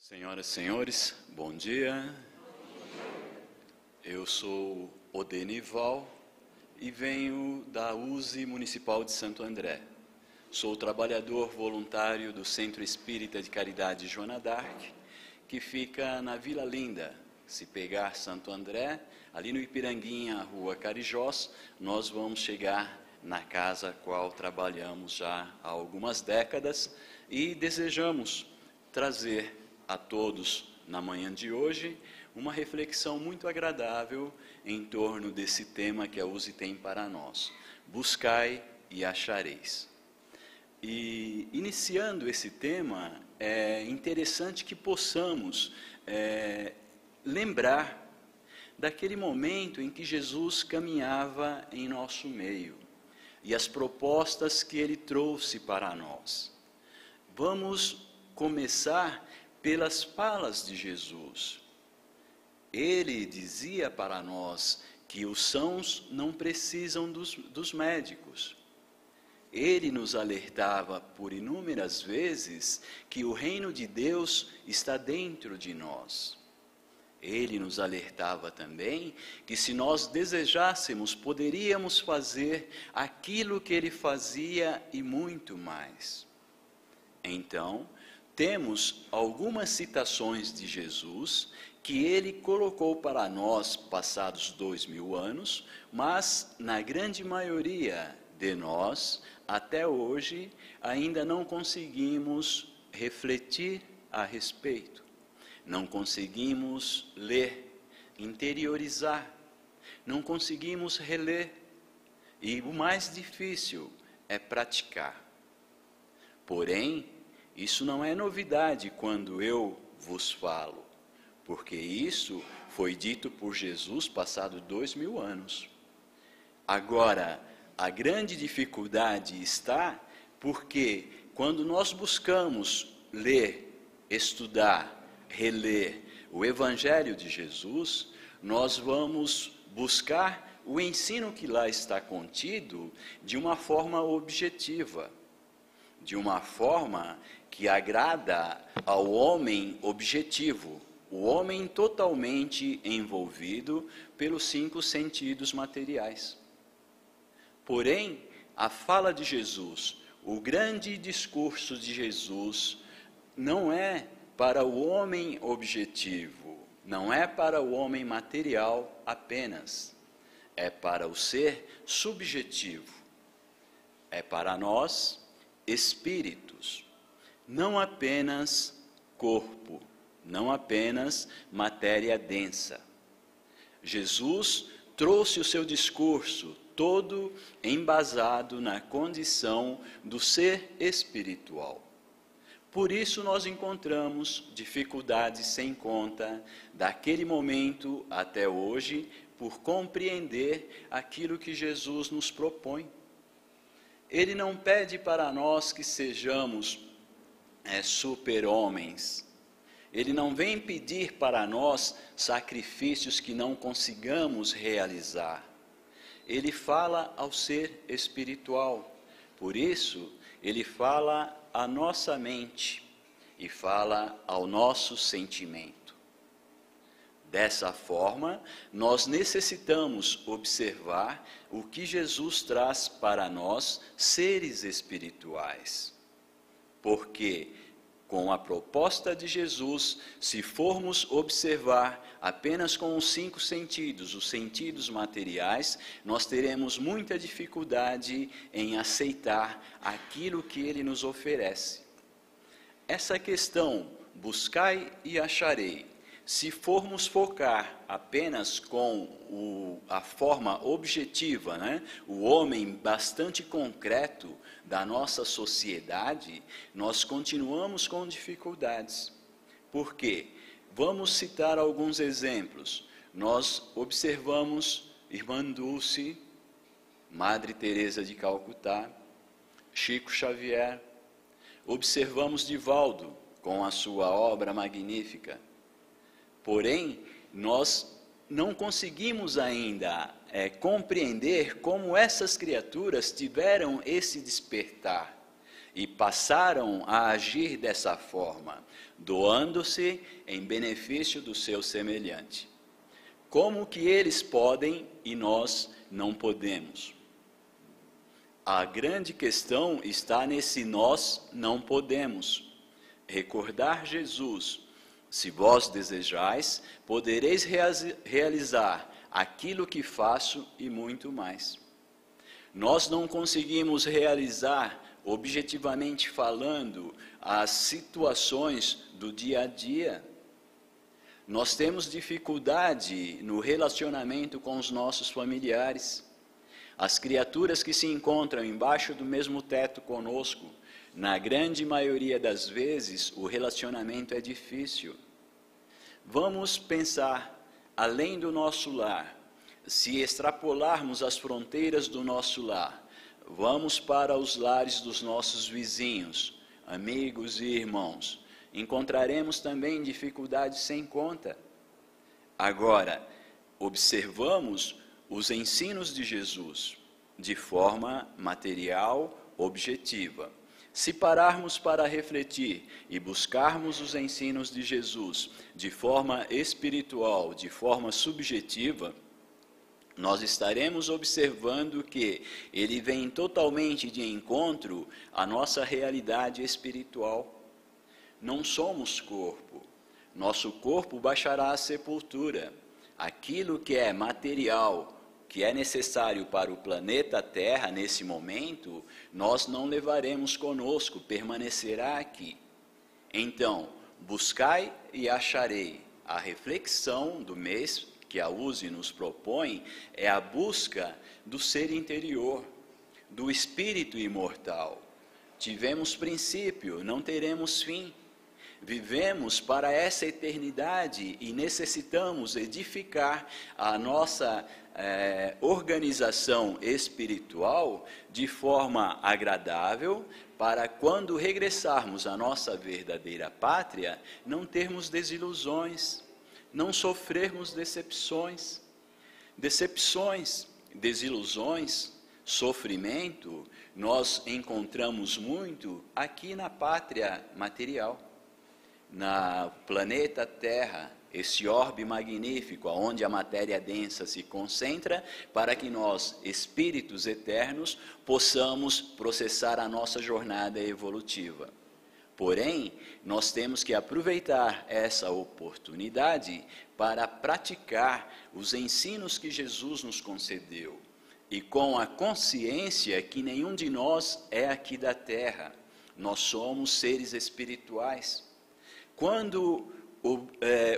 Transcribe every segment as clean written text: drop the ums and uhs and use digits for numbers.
Senhoras e senhores, bom dia. Eu sou Odenival e venho da USE Municipal de Santo André. Sou trabalhador voluntário do Centro Espírita de Caridade Joana d'Arc, que fica na Vila Linda. Se pegar Santo André, ali no Ipiranguinha, Rua Carijós, nós vamos chegar na casa a qual trabalhamos já há algumas décadas e desejamos trazer a todos, na manhã de hoje, uma reflexão muito agradável em torno desse tema que a USE tem para nós. Buscai e achareis. E, iniciando esse tema, é interessante que possamos lembrar daquele momento em que Jesus caminhava em nosso meio e as propostas que ele trouxe para nós. Vamos começar pelas falas de Jesus. Ele dizia para nós que os sãos não precisam dos médicos. Ele nos alertava por inúmeras vezes que o reino de Deus está dentro de nós. Ele nos alertava também que se nós desejássemos, poderíamos fazer aquilo que ele fazia e muito mais. Então, temos algumas citações de Jesus que ele colocou para nós passados 2000 anos, mas na grande maioria de nós, até hoje, ainda não conseguimos refletir a respeito. Não conseguimos ler, interiorizar, não conseguimos reler. E o mais difícil é praticar. Porém, isso não é novidade quando eu vos falo, porque isso foi dito por Jesus passado 2000 anos. Agora, a grande dificuldade está porque quando nós buscamos ler, estudar, reler o Evangelho de Jesus, nós vamos buscar o ensino que lá está contido de uma forma objetiva, de uma forma que agrada ao homem objetivo, o homem totalmente envolvido pelos 5 sentidos materiais. Porém, a fala de Jesus, o grande discurso de Jesus, não é para o homem objetivo, não é para o homem material apenas, é para o ser subjetivo, é para nós espíritos, não apenas corpo, não apenas matéria densa. Jesus trouxe o seu discurso todo embasado na condição do ser espiritual. Por isso nós encontramos dificuldades sem conta, daquele momento até hoje, por compreender aquilo que Jesus nos propõe. Ele não pede para nós que sejamos super-homens. Ele não vem pedir para nós sacrifícios que não consigamos realizar. Ele fala ao ser espiritual. Por isso, ele fala à nossa mente e fala ao nosso sentimento. Dessa forma, nós necessitamos observar o que Jesus traz para nós, seres espirituais. Porque, com a proposta de Jesus, se formos observar apenas com os 5 sentidos, os sentidos materiais, nós teremos muita dificuldade em aceitar aquilo que ele nos oferece. Essa questão, buscai e acharei, se formos focar apenas com a forma objetiva, o homem bastante concreto da nossa sociedade, nós continuamos com dificuldades. Por quê? Vamos citar alguns exemplos. Nós observamos Irmã Dulce, Madre Teresa de Calcutá, Chico Xavier, observamos Divaldo com a sua obra magnífica. Porém, nós não conseguimos ainda compreender como essas criaturas tiveram esse despertar e passaram a agir dessa forma, doando-se em benefício do seu semelhante. Como que eles podem e nós não podemos? A grande questão está nesse nós não podemos. Recordar Jesus: se vós desejais, podereis realizar aquilo que faço e muito mais. Nós não conseguimos realizar, objetivamente falando, as situações do dia a dia. Nós temos dificuldade no relacionamento com os nossos familiares. As criaturas que se encontram embaixo do mesmo teto conosco, na grande maioria das vezes, o relacionamento é difícil. Vamos pensar além do nosso lar. Se extrapolarmos as fronteiras do nosso lar, vamos para os lares dos nossos vizinhos, amigos e irmãos, encontraremos também dificuldades sem conta. Agora, observamos os ensinos de Jesus de forma material, objetiva. Se pararmos para refletir e buscarmos os ensinos de Jesus de forma espiritual, de forma subjetiva, nós estaremos observando que ele vem totalmente de encontro à nossa realidade espiritual. Não somos corpo. Nosso corpo baixará à sepultura. Aquilo que é material, que é necessário para o planeta Terra nesse momento, nós não levaremos conosco, permanecerá aqui. Então, buscai e acharei. A reflexão do mês que a USE nos propõe é a busca do ser interior, do espírito imortal. Tivemos princípio, não teremos fim. Vivemos para essa eternidade e necessitamos edificar a nossa organização espiritual de forma agradável, para quando regressarmos à nossa verdadeira pátria, não termos desilusões, não sofrermos decepções, desilusões, sofrimento, nós encontramos muito aqui na pátria material, no planeta Terra, esse orbe magnífico, onde a matéria densa se concentra, para que nós, espíritos eternos, possamos processar a nossa jornada evolutiva. Porém, nós temos que aproveitar essa oportunidade para praticar os ensinos que Jesus nos concedeu, e com a consciência que nenhum de nós é aqui da terra, nós somos seres espirituais. Quando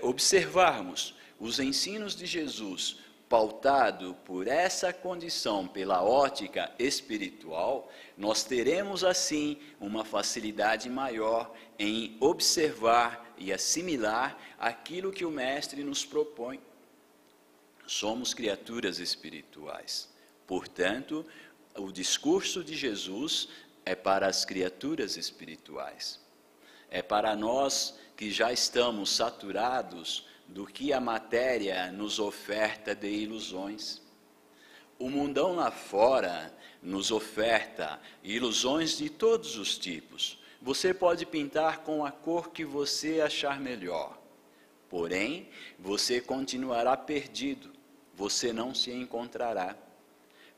observarmos os ensinos de Jesus pautado por essa condição, pela ótica espiritual, nós teremos assim uma facilidade maior em observar e assimilar aquilo que o Mestre nos propõe. Somos criaturas espirituais. Portanto, o discurso de Jesus é para as criaturas espirituais. É para nós que já estamos saturados do que a matéria nos oferta de ilusões. O mundão lá fora nos oferta ilusões de todos os tipos. Você pode pintar com a cor que você achar melhor. Porém, você continuará perdido. Você não se encontrará.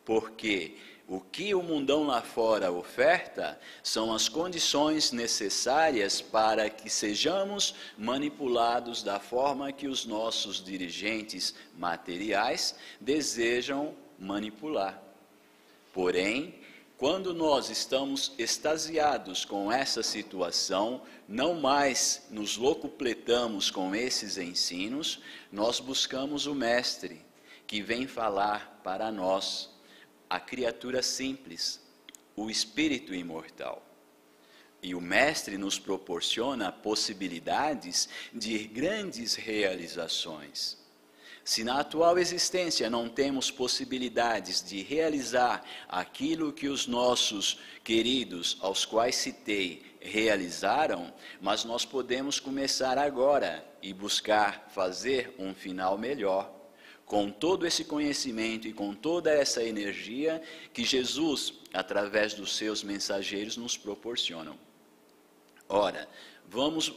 Porque o que o mundão lá fora oferta são as condições necessárias para que sejamos manipulados da forma que os nossos dirigentes materiais desejam manipular. Porém, quando nós estamos extasiados com essa situação, não mais nos locupletamos com esses ensinos, nós buscamos o Mestre, que vem falar para nós, a criatura simples, o espírito imortal. E o Mestre nos proporciona possibilidades de grandes realizações. Se na atual existência não temos possibilidades de realizar aquilo que os nossos queridos, aos quais citei, realizaram, mas nós podemos começar agora e buscar fazer um final melhor. com todo esse conhecimento e com toda essa energia que Jesus, através dos seus mensageiros, nos proporcionam. Ora, vamos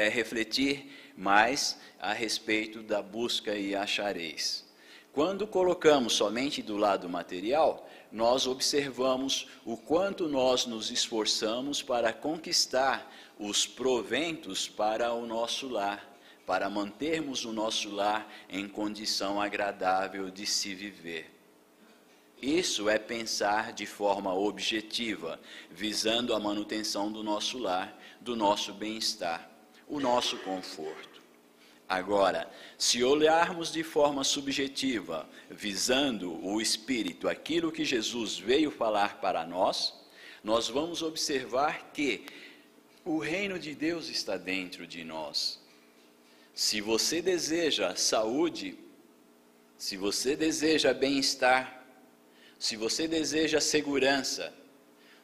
refletir mais a respeito da busca e achareis. Quando colocamos somente do lado material, nós observamos o quanto nós nos esforçamos para conquistar os proventos para o nosso lar, para mantermos o nosso lar em condição agradável de se viver. Isso é pensar de forma objetiva, visando a manutenção do nosso lar, do nosso bem-estar, o nosso conforto. Agora, se olharmos de forma subjetiva, visando o Espírito, aquilo que Jesus veio falar para nós, nós vamos observar que o reino de Deus está dentro de nós. Se você deseja saúde, se você deseja bem-estar, se você deseja segurança,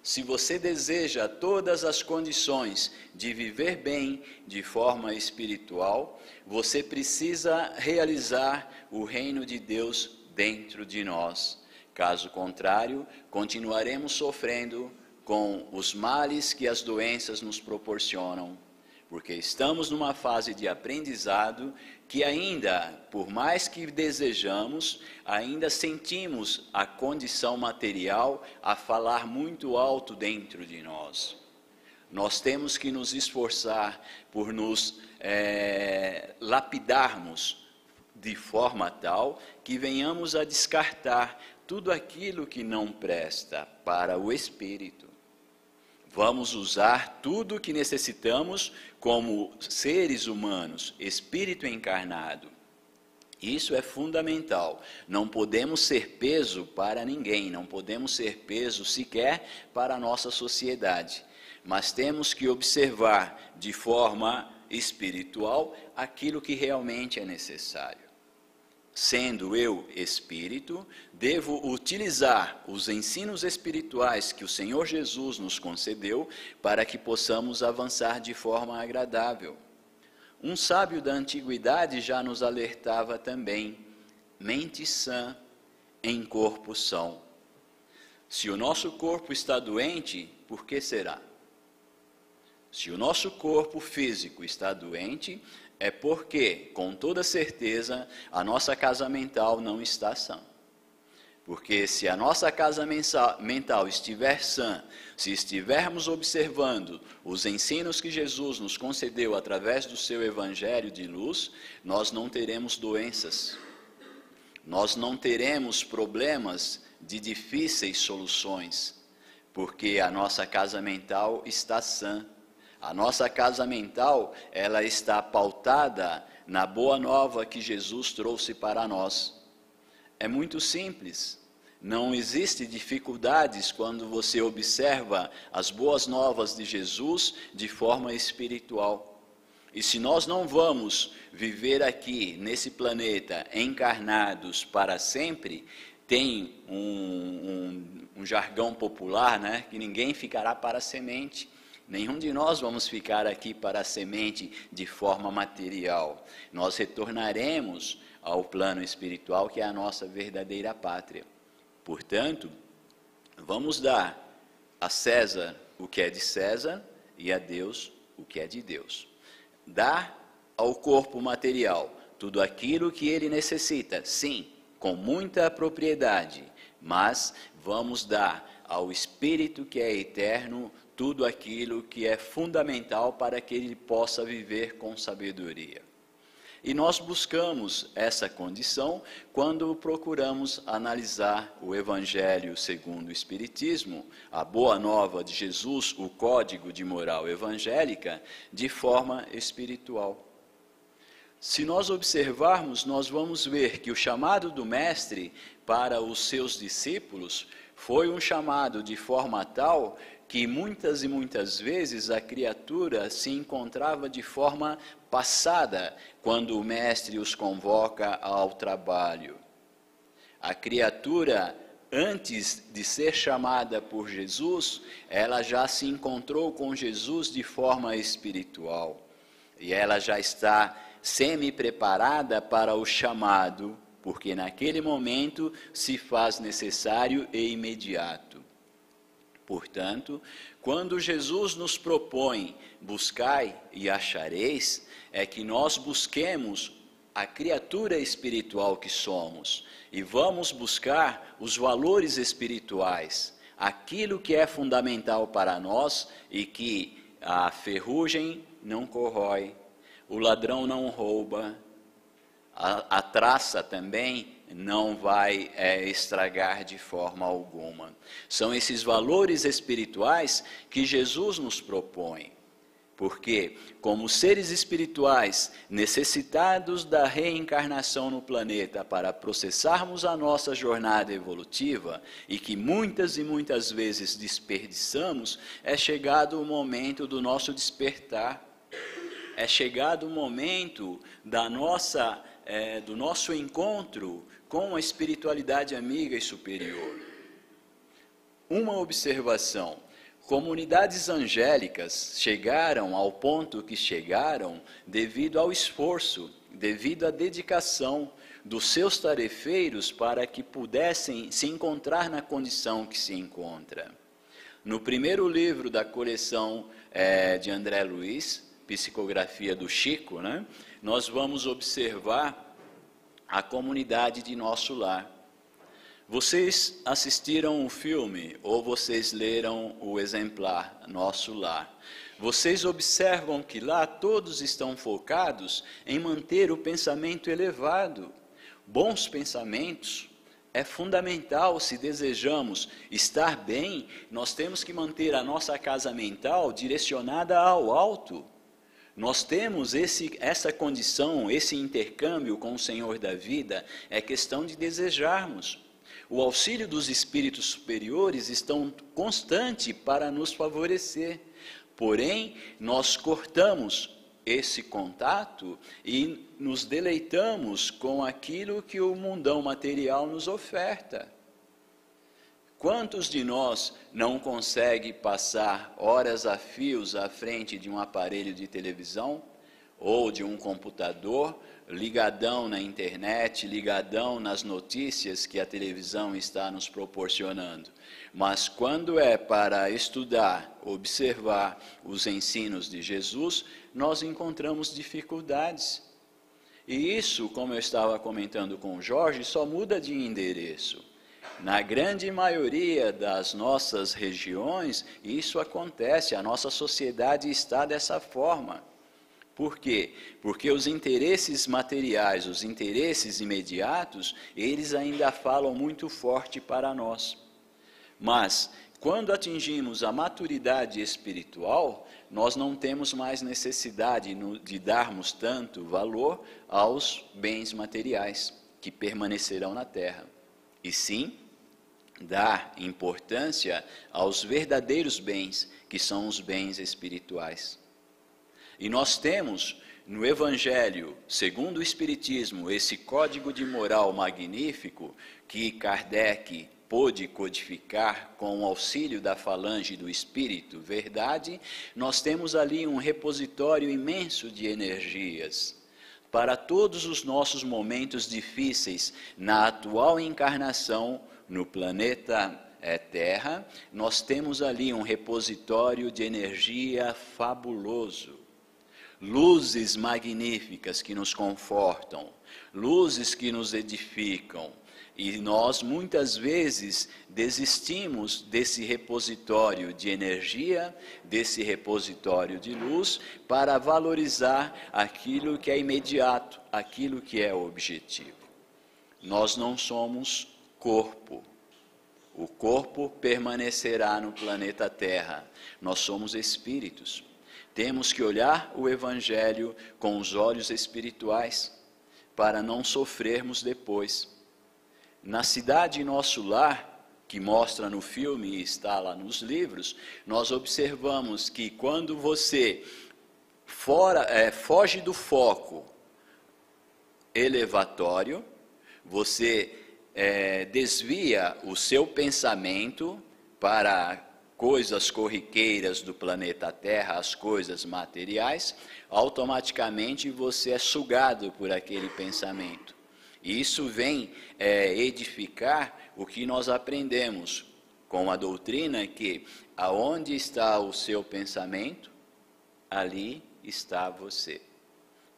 se você deseja todas as condições de viver bem de forma espiritual, você precisa realizar o reino de Deus dentro de nós. Caso contrário, continuaremos sofrendo com os males que as doenças nos proporcionam, porque estamos numa fase de aprendizado que ainda, por mais que desejamos, ainda sentimos a condição material a falar muito alto dentro de nós. Nós temos que nos esforçar por nos lapidarmos de forma tal que venhamos a descartar tudo aquilo que não presta para o espírito. Vamos usar tudo o que necessitamos como seres humanos, espírito encarnado. Isso é fundamental. Não podemos ser peso para ninguém, não podemos ser peso sequer para a nossa sociedade. Mas temos que observar de forma espiritual aquilo que realmente é necessário. Sendo eu espírito, devo utilizar os ensinos espirituais que o Senhor Jesus nos concedeu para que possamos avançar de forma agradável. Um sábio da antiguidade já nos alertava também: mente sã em corpo são. Se o nosso corpo está doente, por que será? Se o nosso corpo físico está doente, é porque, com toda certeza, a nossa casa mental não está sã. Porque se a nossa casa mental estiver sã, se estivermos observando os ensinos que Jesus nos concedeu através do seu evangelho de luz, nós não teremos doenças. Nós não teremos problemas de difíceis soluções, porque a nossa casa mental está sã. A nossa casa mental, ela está pautada na boa nova que Jesus trouxe para nós. É muito simples. Não existe dificuldades quando você observa as boas novas de Jesus de forma espiritual. E se nós não vamos viver aqui, nesse planeta, encarnados para sempre, tem um jargão popular, né, que ninguém ficará para a semente. Nenhum de nós vamos ficar aqui para a semente de forma material. Nós retornaremos ao plano espiritual, que é a nossa verdadeira pátria. Portanto, vamos dar a César o que é de César e a Deus o que é de Deus. Dar ao corpo material tudo aquilo que ele necessita, sim, com muita propriedade, mas vamos dar ao espírito que é eterno tudo aquilo que é fundamental para que ele possa viver com sabedoria. E nós buscamos essa condição quando procuramos analisar o Evangelho segundo o Espiritismo, a Boa Nova de Jesus, o Código de Moral Evangélica, de forma espiritual. Se nós observarmos, nós vamos ver que o chamado do Mestre para os seus discípulos foi um chamado de forma tal que muitas e muitas vezes a criatura se encontrava de forma passada quando o Mestre os convoca ao trabalho. A criatura, antes de ser chamada por Jesus, ela já se encontrou com Jesus de forma espiritual. E ela já está semi-preparada para o chamado porque naquele momento se faz necessário e imediato. Portanto, quando Jesus nos propõe buscai e achareis, é que nós busquemos a criatura espiritual que somos e vamos buscar os valores espirituais, aquilo que é fundamental para nós e que a ferrugem não corrói, o ladrão não rouba, a traça também não vai estragar de forma alguma. São esses valores espirituais que Jesus nos propõe. Porque, como seres espirituais necessitados da reencarnação no planeta para processarmos a nossa jornada evolutiva e que muitas e muitas vezes desperdiçamos, é chegado o momento do nosso despertar. É chegado o momento do nosso encontro com a espiritualidade amiga e superior. Uma observação: comunidades angélicas chegaram ao ponto que chegaram devido ao esforço, devido à dedicação dos seus tarefeiros para que pudessem se encontrar na condição que se encontra. No primeiro livro da coleção de André Luiz, Psicografia do Chico, nós vamos observar a comunidade de Nosso Lar. Vocês assistiram o filme ou vocês leram o exemplar Nosso Lar. Vocês observam que lá todos estão focados em manter o pensamento elevado. Bons pensamentos é fundamental se desejamos estar bem. Nós temos que manter a nossa casa mental direcionada ao alto. Nós temos essa condição, esse intercâmbio com o Senhor da vida, é questão de desejarmos. O auxílio dos espíritos superiores estão constante para nos favorecer. Porém, nós cortamos esse contato e nos deleitamos com aquilo que o mundão material nos oferta. Quantos de nós não conseguem passar horas a fios à frente de um aparelho de televisão ou de um computador, ligadão na internet, ligadão nas notícias que a televisão está nos proporcionando? Mas quando é para estudar, observar os ensinos de Jesus, nós encontramos dificuldades. E isso, como eu estava comentando com o Jorge, só muda de endereço. Na grande maioria das nossas regiões, isso acontece, a nossa sociedade está dessa forma. Por quê? Porque os interesses materiais, os interesses imediatos, eles ainda falam muito forte para nós. Mas, quando atingimos a maturidade espiritual, nós não temos mais necessidade de darmos tanto valor aos bens materiais que permanecerão na terra. E sim, dar importância aos verdadeiros bens, que são os bens espirituais. E nós temos no Evangelho, segundo o Espiritismo, esse código de moral magnífico que Kardec pôde codificar com o auxílio da falange do Espírito, verdade, nós temos ali um repositório imenso de energias. Para todos os nossos momentos difíceis na atual encarnação no planeta Terra, nós temos ali um repositório de energia fabuloso. Luzes magníficas que nos confortam, luzes que nos edificam. E nós muitas vezes desistimos desse repositório de energia, desse repositório de luz, para valorizar aquilo que é imediato, aquilo que é objetivo. Nós não somos corpo. O corpo permanecerá no planeta Terra. Nós somos espíritos. Temos que olhar o Evangelho com os olhos espirituais, para não sofrermos depois. Na cidade Nosso Lar, que mostra no filme e está lá nos livros, nós observamos que quando você foge do foco elevatório, você desvia o seu pensamento para coisas corriqueiras do planeta Terra, as coisas materiais, automaticamente você é sugado por aquele pensamento. E isso vem edificar o que nós aprendemos com a doutrina que aonde está o seu pensamento, ali está você.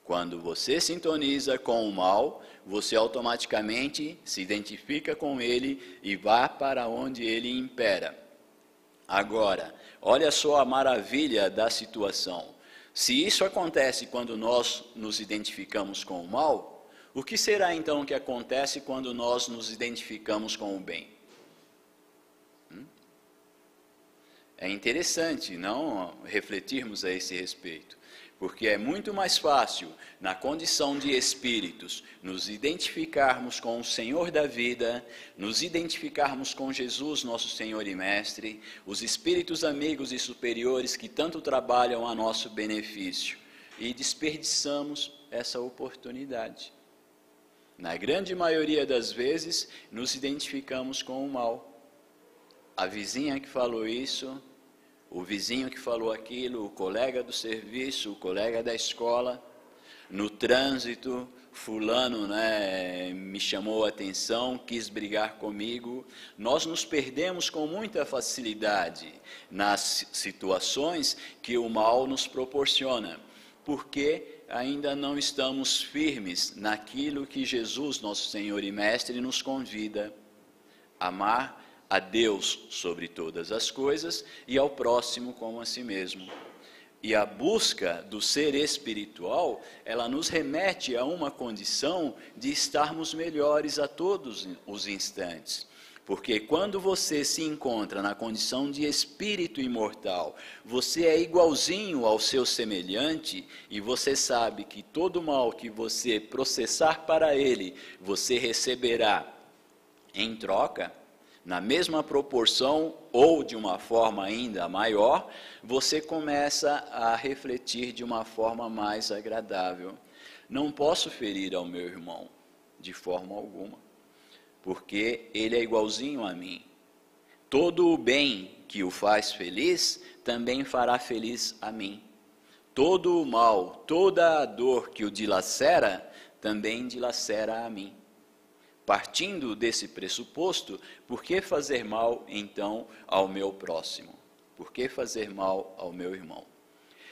Quando você sintoniza com o mal, você automaticamente se identifica com ele e vai para onde ele impera. Agora, olha só a maravilha da situação. Se isso acontece quando nós nos identificamos com o mal, o que será então que acontece quando nós nos identificamos com o bem? É interessante, não, refletirmos a esse respeito, porque é muito mais fácil, na condição de espíritos, nos identificarmos com o Senhor da vida, nos identificarmos com Jesus, nosso Senhor e Mestre, os espíritos amigos e superiores que tanto trabalham a nosso benefício, e desperdiçamos essa oportunidade. Na grande maioria das vezes, nos identificamos com o mal. A vizinha que falou isso, o vizinho que falou aquilo, o colega do serviço, o colega da escola, no trânsito, fulano me chamou a atenção, quis brigar comigo. Nós nos perdemos com muita facilidade nas situações que o mal nos proporciona, porque ainda não estamos firmes naquilo que Jesus, nosso Senhor e Mestre, nos convida a amar a Deus sobre todas as coisas e ao próximo como a si mesmo. E a busca do ser espiritual, ela nos remete a uma condição de estarmos melhores a todos os instantes. Porque quando você se encontra na condição de espírito imortal, você é igualzinho ao seu semelhante e você sabe que todo mal que você processar para ele, você receberá em troca, na mesma proporção ou de uma forma ainda maior, você começa a refletir de uma forma mais agradável. Não posso ferir ao meu irmão de forma alguma, porque ele é igualzinho a mim. Todo o bem que o faz feliz, também fará feliz a mim. Todo o mal, toda a dor que o dilacera, também dilacera a mim. Partindo desse pressuposto, por que fazer mal, então, ao meu próximo? Por que fazer mal ao meu irmão?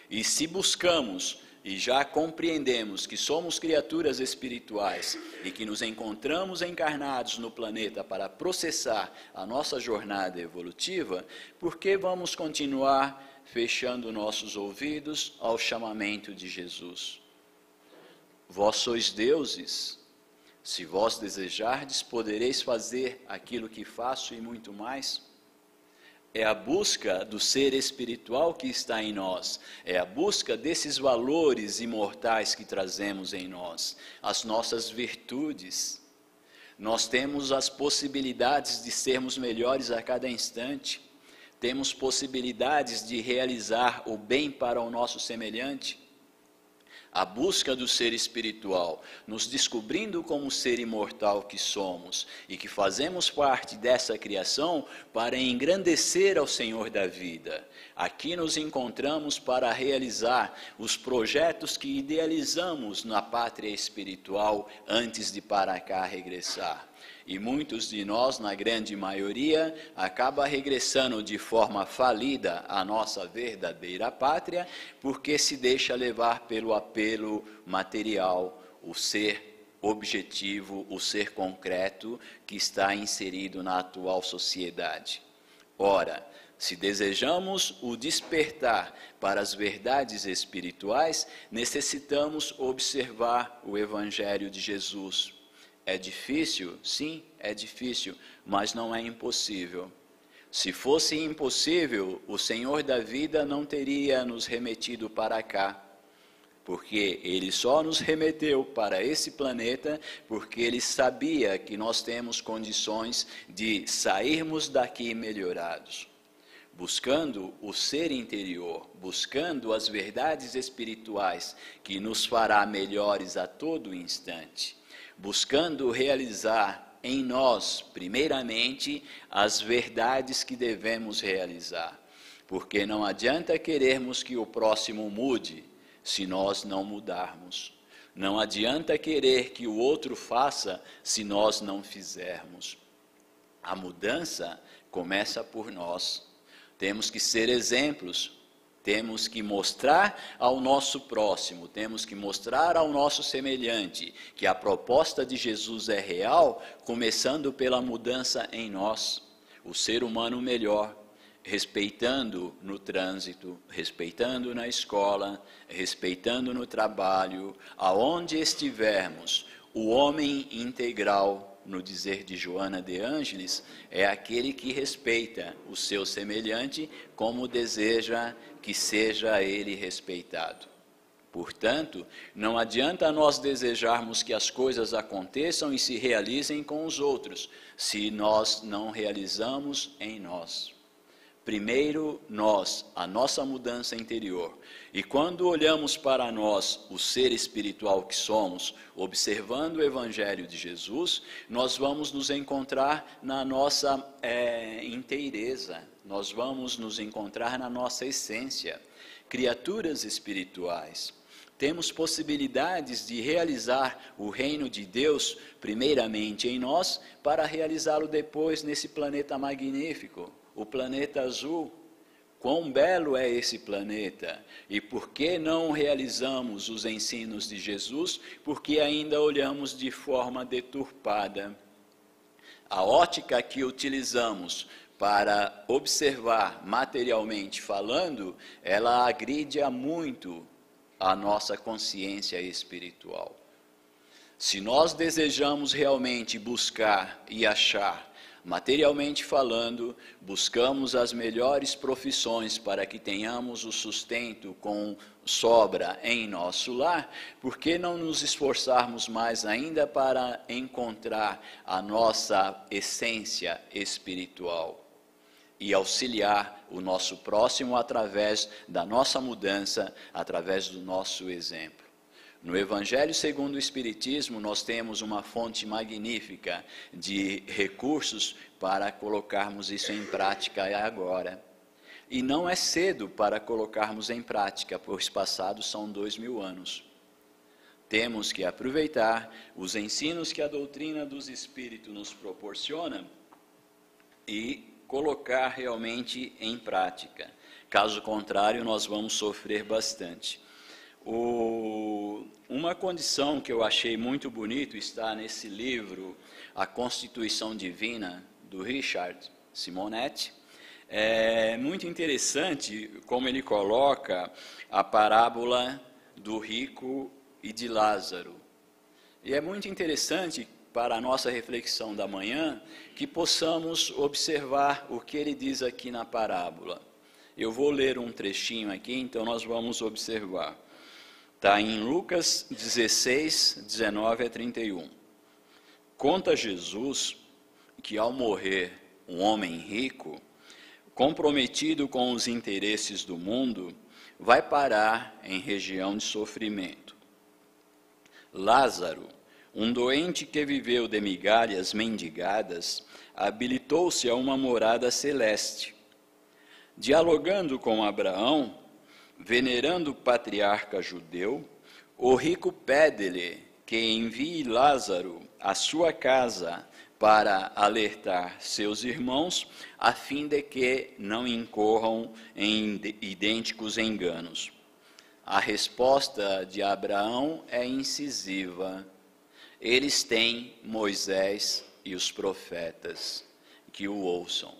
E se buscamos e já compreendemos que somos criaturas espirituais e que nos encontramos encarnados no planeta para processar a nossa jornada evolutiva, por que vamos continuar fechando nossos ouvidos ao chamamento de Jesus? Vós sois deuses. Se vós desejardes, podereis fazer aquilo que faço e muito mais. É a busca do ser espiritual que está em nós, é a busca desses valores imortais que trazemos em nós, as nossas virtudes. Nós temos as possibilidades de sermos melhores a cada instante, temos possibilidades de realizar o bem para o nosso semelhante. A busca do ser espiritual, nos descobrindo como ser imortal que somos e que fazemos parte dessa criação para engrandecer ao Senhor da vida. Aqui nos encontramos para realizar os projetos que idealizamos na pátria espiritual antes de para cá regressar. E muitos de nós, na grande maioria, acaba regressando de forma falida à nossa verdadeira pátria, porque se deixa levar pelo apelo material, o ser objetivo, o ser concreto que está inserido na atual sociedade. Ora, se desejamos o despertar para as verdades espirituais, necessitamos observar o Evangelho de Jesus. É difícil? Sim, é difícil, mas não é impossível. Se fosse impossível, o Senhor da vida não teria nos remetido para cá, porque Ele só nos remeteu para esse planeta porque Ele sabia que nós temos condições de sairmos daqui melhorados. Buscando o ser interior, buscando as verdades espirituais que nos fará melhores a todo instante. Buscando realizar em nós, primeiramente, as verdades que devemos realizar. Porque não adianta querermos que o próximo mude, se nós não mudarmos. Não adianta querer que o outro faça se nós não fizermos. A mudança começa por nós. Temos que ser exemplos, temos que mostrar ao nosso próximo, temos que mostrar ao nosso semelhante que a proposta de Jesus é real, começando pela mudança em nós, o ser humano melhor, respeitando no trânsito, respeitando na escola, respeitando no trabalho, aonde estivermos, o homem integral, no dizer de Joana de Ângeles, é aquele que respeita o seu semelhante como deseja que seja ele respeitado. Portanto, não adianta nós desejarmos que as coisas aconteçam e se realizem com os outros, se nós não realizamos em nós. Primeiro nós, a nossa mudança interior. E quando olhamos para nós, o ser espiritual que somos, observando o Evangelho de Jesus, nós vamos nos encontrar na nossa inteireza, nós vamos nos encontrar na nossa essência, criaturas espirituais. Temos possibilidades de realizar o reino de Deus, primeiramente em nós, para realizá-lo depois nesse planeta magnífico. O planeta azul, quão belo é esse planeta, e por que não realizamos os ensinos de Jesus? Porque ainda olhamos de forma deturpada. A ótica que utilizamos para observar materialmente falando, ela agride a muito a nossa consciência espiritual. Se nós desejamos realmente buscar e achar, materialmente falando, buscamos as melhores profissões para que tenhamos o sustento com sobra em nosso lar, por que não nos esforçarmos mais ainda para encontrar a nossa essência espiritual e auxiliar o nosso próximo através da nossa mudança, através do nosso exemplo? No Evangelho segundo o Espiritismo, nós temos uma fonte magnífica de recursos para colocarmos isso em prática agora. E não é cedo para colocarmos em prática, pois passados são 2000 anos. Temos que aproveitar os ensinos que a doutrina dos Espíritos nos proporciona e colocar realmente em prática. Caso contrário, nós vamos sofrer bastante. Uma condição que eu achei muito bonito está nesse livro, A Constituição Divina, do Richard Simonetti. É muito interessante como ele coloca a parábola do rico e de Lázaro. E é muito interessante para a nossa reflexão da manhã que possamos observar o que ele diz aqui na parábola. Eu vou ler um trechinho aqui, então nós vamos observar. Está em Lucas 16, 19 a 31. Conta Jesus que ao morrer um homem rico, comprometido com os interesses do mundo, vai parar em região de sofrimento. Lázaro, um doente que viveu de migalhas mendigadas, habilitou-se a uma morada celeste. Dialogando com Abraão, venerando o patriarca judeu, o rico pede-lhe que envie Lázaro à sua casa para alertar seus irmãos, a fim de que não incorram em idênticos enganos. A resposta de Abraão é incisiva. Eles têm Moisés e os profetas, que o ouçam.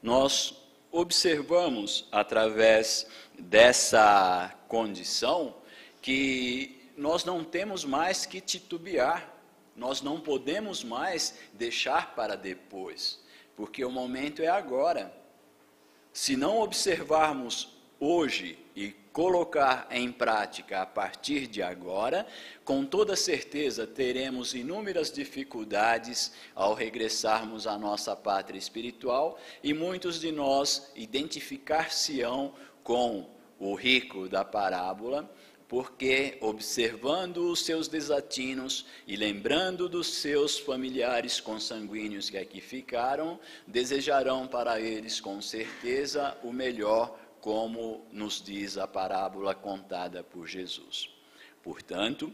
Nós observamos, através dessa condição, que nós não temos mais que titubear, nós não podemos mais deixar para depois, porque o momento é agora. Se não observarmos hoje e colocar em prática a partir de agora, com toda certeza teremos inúmeras dificuldades ao regressarmos à nossa pátria espiritual e muitos de nós identificar-se-ão com o rico da parábola, porque observando os seus desatinos e lembrando dos seus familiares consanguíneos que aqui ficaram, desejarão para eles com certeza o melhor, como nos diz a parábola contada por Jesus. Portanto,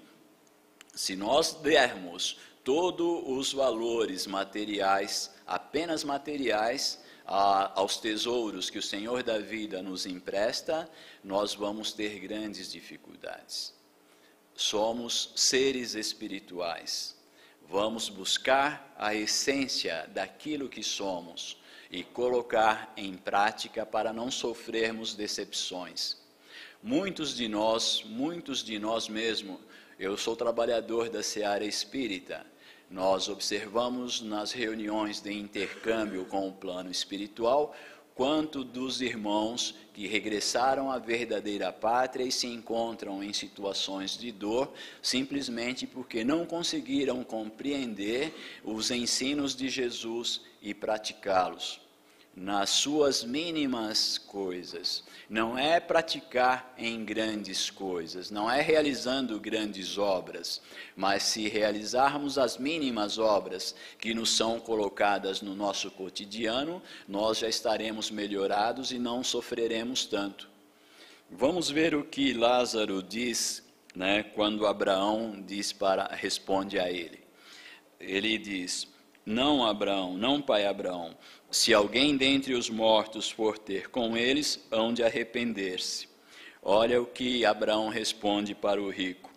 se nós dermos todos os valores materiais, apenas materiais, aos tesouros que o Senhor da vida nos empresta, nós vamos ter grandes dificuldades. Somos seres espirituais. Vamos buscar a essência daquilo que somos e colocar em prática para não sofrermos decepções. Muitos de nós mesmos, eu sou trabalhador da seara espírita, nós observamos nas reuniões de intercâmbio com o plano espiritual, quanto dos irmãos que regressaram à verdadeira pátria e se encontram em situações de dor, simplesmente porque não conseguiram compreender os ensinos de Jesus e praticá-los nas suas mínimas coisas. Não é praticar em grandes coisas, não é realizando grandes obras, mas se realizarmos as mínimas obras que nos são colocadas no nosso cotidiano, nós já estaremos melhorados e não sofreremos tanto. Vamos ver o que Lázaro diz, né, quando Abraão responde a ele. Ele diz: não, Abraão, não, pai Abraão, se alguém dentre os mortos for ter com eles, hão de arrepender-se. Olha o que Abraão responde para o rico: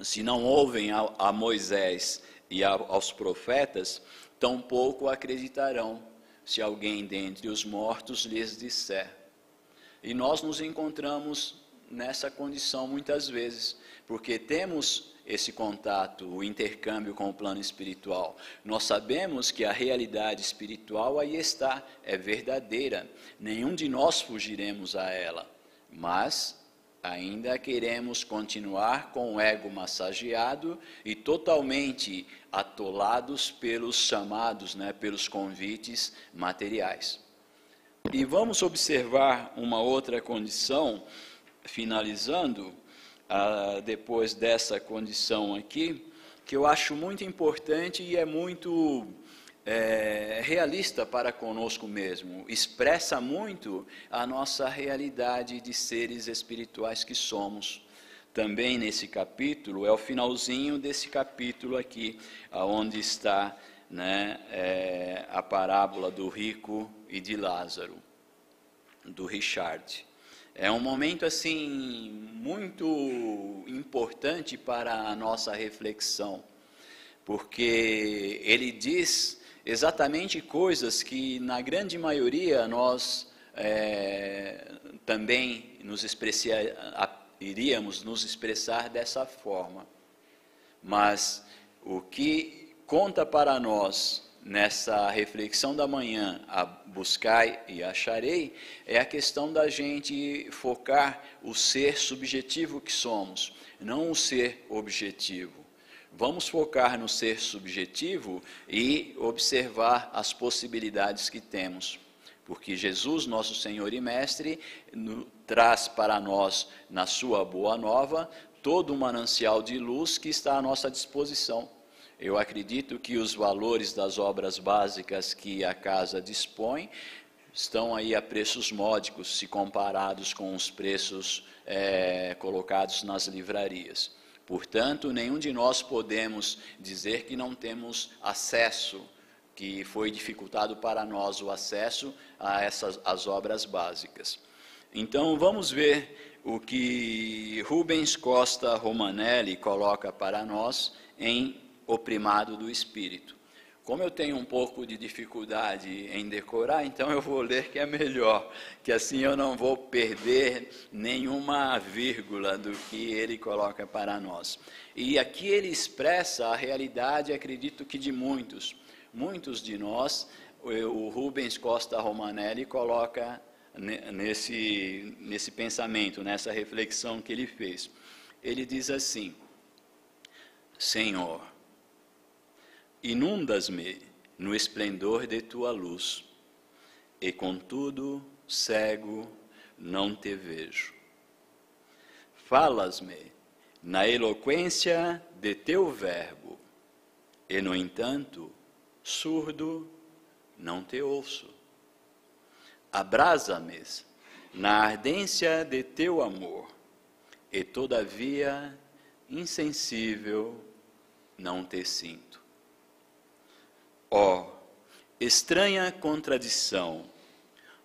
se não ouvem a Moisés e aos profetas, tampouco acreditarão, se alguém dentre os mortos lhes disser. E nós nos encontramos nessa condição muitas vezes, porque temos esse contato, o intercâmbio com o plano espiritual. Nós sabemos que a realidade espiritual aí está, é verdadeira. Nenhum de nós fugiremos a ela, mas ainda queremos continuar com o ego massageado e totalmente atolados pelos chamados, pelos convites materiais. E vamos observar uma outra condição, finalizando, depois dessa condição aqui, que eu acho muito importante e é muito realista para conosco mesmo, expressa muito a nossa realidade de seres espirituais que somos. Também nesse capítulo, é o finalzinho desse capítulo aqui, onde está a parábola do rico e de Lázaro, do Richard. É um momento assim muito importante para a nossa reflexão, porque ele diz exatamente coisas que na grande maioria nós também iríamos nos expressar dessa forma. Mas o que conta para nós nessa reflexão da manhã, a buscai e acharei, é a questão da gente focar o ser subjetivo que somos, não o ser objetivo. Vamos focar no ser subjetivo e observar as possibilidades que temos, porque Jesus, nosso Senhor e Mestre, traz para nós, na sua boa nova, todo um manancial de luz que está à nossa disposição. Eu acredito que os valores das obras básicas que a casa dispõe estão aí a preços módicos, se comparados com os preços colocados nas livrarias. Portanto, nenhum de nós podemos dizer que não temos acesso, que foi dificultado para nós o acesso a as obras básicas. Então, vamos ver o que Rubens Costa Romanelli coloca para nós em O Primado do Espírito. Como eu tenho um pouco de dificuldade em decorar, então eu vou ler que é melhor, que assim eu não vou perder nenhuma vírgula do que ele coloca para nós. E aqui ele expressa a realidade, acredito que de muitos de nós, o Rubens Costa Romanelli coloca nesse pensamento, nessa reflexão que ele fez. Ele diz assim: Senhor, inundas-me no esplendor de tua luz, e contudo, cego, não te vejo. Falas-me na eloquência de teu verbo, e no entanto, surdo, não te ouço. Abrasa-me na ardência de teu amor, e todavia insensível, não te sinto. Ó, estranha contradição,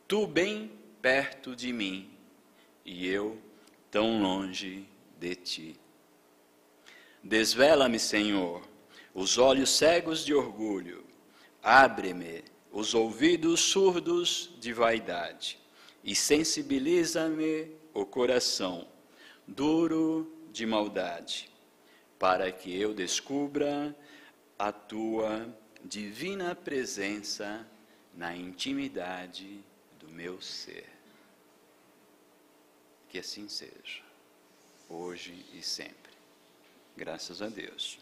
tu bem perto de mim e eu tão longe de ti. Desvela-me, Senhor, os olhos cegos de orgulho, abre-me os ouvidos surdos de vaidade e sensibiliza-me o coração duro de maldade, para que eu descubra a tua divina presença na intimidade do meu ser. Que assim seja, hoje e sempre. Graças a Deus.